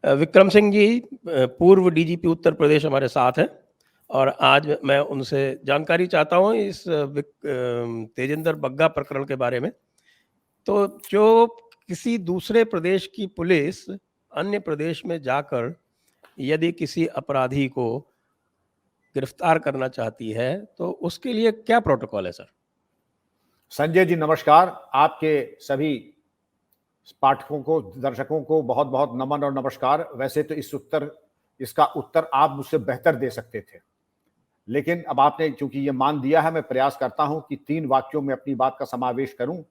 विक्रम सिंह जी पूर्व डीजीपी उत्तर प्रदेश हमारे साथ हैं और आज मैं उनसे जानकारी चाहता हूं इस तेजेंद्र बग्गा प्रकरण के बारे में। तो जो किसी दूसरे प्रदेश की पुलिस अन्य प्रदेश में जाकर यदि किसी अपराधी को गिरफ्तार करना चाहती है तो उसके लिए क्या प्रोटोकॉल है सर? संजय जी नमस्कार। आपके सभी पाठकों को, दर्शकों को बहुत बहुत नमन और नमस्कार। वैसे तो इसका उत्तर आप मुझसे बेहतर दे सकते थे, लेकिन अब आपने चूंकि ये मान दिया है, मैं प्रयास करता हूं कि 3 वाक्यों में अपनी बात का समावेश करूं।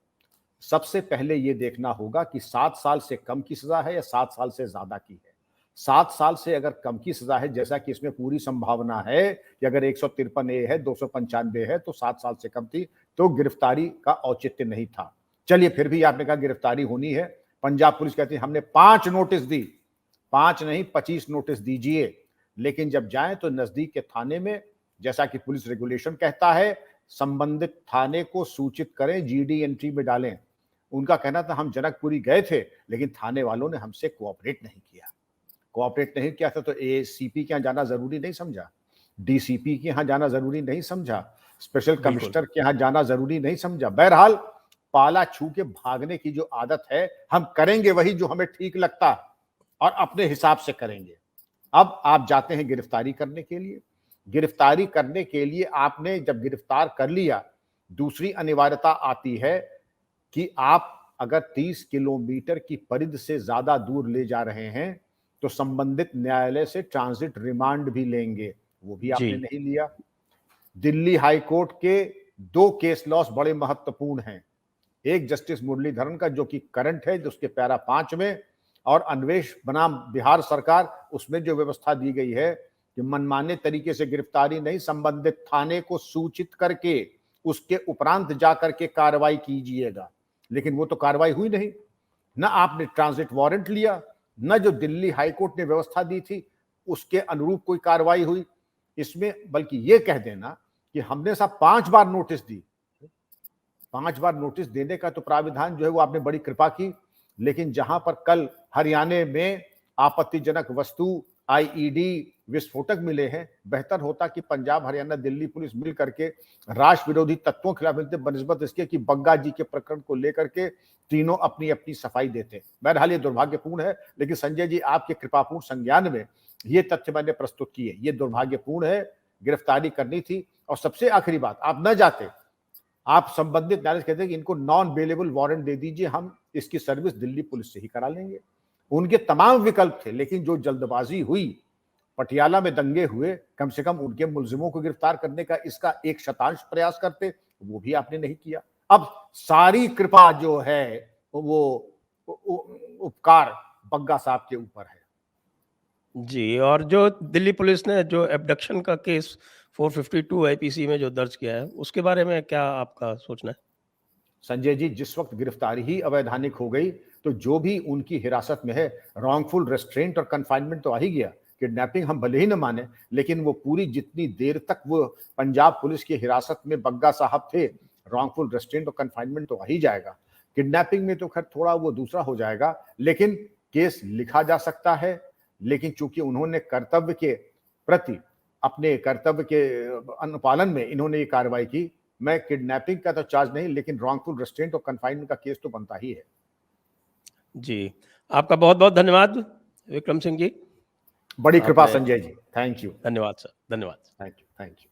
सबसे पहले ये देखना होगा कि 7 साल से कम की सजा है या 7 साल से ज्यादा की है। 7 साल से अगर कम की सजा है, जैसा कि इसमें पूरी संभावना है कि अगर 153A है, 295 है, तो 7 साल से कम थी, तो गिरफ्तारी का औचित्य नहीं था। चलिए, फिर भी आपने कहा गिरफ्तारी होनी है। पंजाब पुलिस कहती है हमने 5 नोटिस दी, 5 नहीं 25 नोटिस दीजिए, लेकिन जब जाएं तो नजदीक के थाने में, जैसा कि पुलिस रेगुलेशन कहता है, संबंधित थाने को सूचित करें, जीडी एंट्री में डालें। उनका कहना था हम जनकपुरी गए थे, लेकिन थाने वालों ने हमसे कोऑपरेट नहीं किया था, तो एसीपी के यहाँ जाना जरूरी नहीं समझा, डीसीपी के यहाँ जाना जरूरी नहीं समझा, स्पेशल कमिश्नर के यहाँ जाना जरूरी नहीं समझा। बहरहाल पाला छू के भागने की जो आदत है, हम करेंगे वही जो हमें ठीक लगता और अपने हिसाब से करेंगे। अब आप जाते हैं गिरफ्तारी करने के लिए। गिरफ्तारी करने के लिए आपने जब गिरफ्तार कर लिया, दूसरी अनिवार्यता आती है कि आप अगर 30 किलोमीटर की परिधि से ज्यादा दूर ले जा रहे हैं तो संबंधित न्यायालय से ट्रांजिट रिमांड भी लेंगे। वो भी आपने नहीं लिया। दिल्ली हाई कोर्ट के 2 केस लॉस बड़े महत्वपूर्ण हैं। एक जस्टिस मुरलीधरन का, जो कि करंट है, जो उसके पैरा 5 में, और अन्वेष बनाम बिहार सरकार, उसमें जो व्यवस्था दी गई है कि मनमाने तरीके से गिरफ्तारी नहीं, संबंधित थाने को सूचित करके उसके उपरांत जाकर के कार्रवाई कीजिएगा। लेकिन वो तो कार्रवाई हुई नहीं। न आपने ट्रांजिट वारंट लिया, न जो दिल्ली हाईकोर्ट ने व्यवस्था दी थी उसके अनुरूप कोई कार्रवाई हुई इसमें। बल्कि ये कह देना कि हमने साहब 5 बार नोटिस दी, 5 बार नोटिस देने का तो प्राविधान जो है वो आपने बड़ी कृपा की, लेकिन जहां पर कल हरियाणा में आपत्तिजनक वस्तु आईईडी विस्फोटक मिले हैं, बेहतर होता कि पंजाब, हरियाणा, दिल्ली पुलिस मिल करके राष्ट्र विरोधी तत्वों के खिलाफ मिलते, बनस्बत इसके कि बग्गा जी के प्रकरण को लेकर के तीनों अपनी अपनी सफाई देते। बहरहाल ये दुर्भाग्यपूर्ण है, लेकिन संजय जी आपके कृपापूर्ण संज्ञान में ये तथ्य मैंने प्रस्तुत किए। ये दुर्भाग्यपूर्ण है, गिरफ्तारी करनी थी। और सबसे आखिरी बात, आप न जाते, आप संबंधित न्यायालय कहते हैं कि इनको नॉन बेलेबल वारंट दे दीजिए, हम इसकी सर्विस दिल्ली पुलिस से ही करा लेंगे। उनके तमाम विकल्प थे, लेकिन जो जल्दबाजी हुई, पटियाला में दंगे हुए, कम से कम उनके मुलजिमों को गिरफ्तार करने का इसका 1% प्रयास करते, वो भी आपने नहीं किया। अब सारी कृपा जो है वो उपकार बग्गा साहब के ऊपर है। जी, और जो दिल्ली पुलिस ने जो एब्डक्शन का केस 452 आईपीसी में जो दर्ज किया है, उसके बारे में क्या आपका सोचना है? संजय जी, जिस वक्त गिरफ्तारी ही अवैधानिक हो गई, तो जो भी उनकी हिरासत में है, रॉन्गफुल रेस्ट्रेंट और कन्फाइनमेंट तो आ ही गया। किडनैपिंग हम भले ही न माने, लेकिन वो पूरी जितनी देर तक वो पंजाब पुलिस की हिरासत में बग्गा साहब थे, रॉन्गफुल रेस्ट्रेंट और कन्फाइनमेंट तो आ ही जाएगा। किडनैपिंग में तो खैर थोड़ा वो दूसरा हो जाएगा, लेकिन केस लिखा जा सकता है। लेकिन चूंकि उन्होंने कर्तव्य के प्रति, अपने कर्तव्य के अनुपालन में इन्होंने ये कार्रवाई की, मैं किडनैपिंग का तो चार्ज नहीं, लेकिन रॉन्गफुल रेस्ट्रेंट और कन्फाइनमेंट का केस तो बनता ही है। जी, आपका बहुत-बहुत धन्यवाद विक्रम सिंह जी। बड़ी कृपा संजय जी, थैंक यू। धन्यवाद सर, धन्यवाद। Thank you.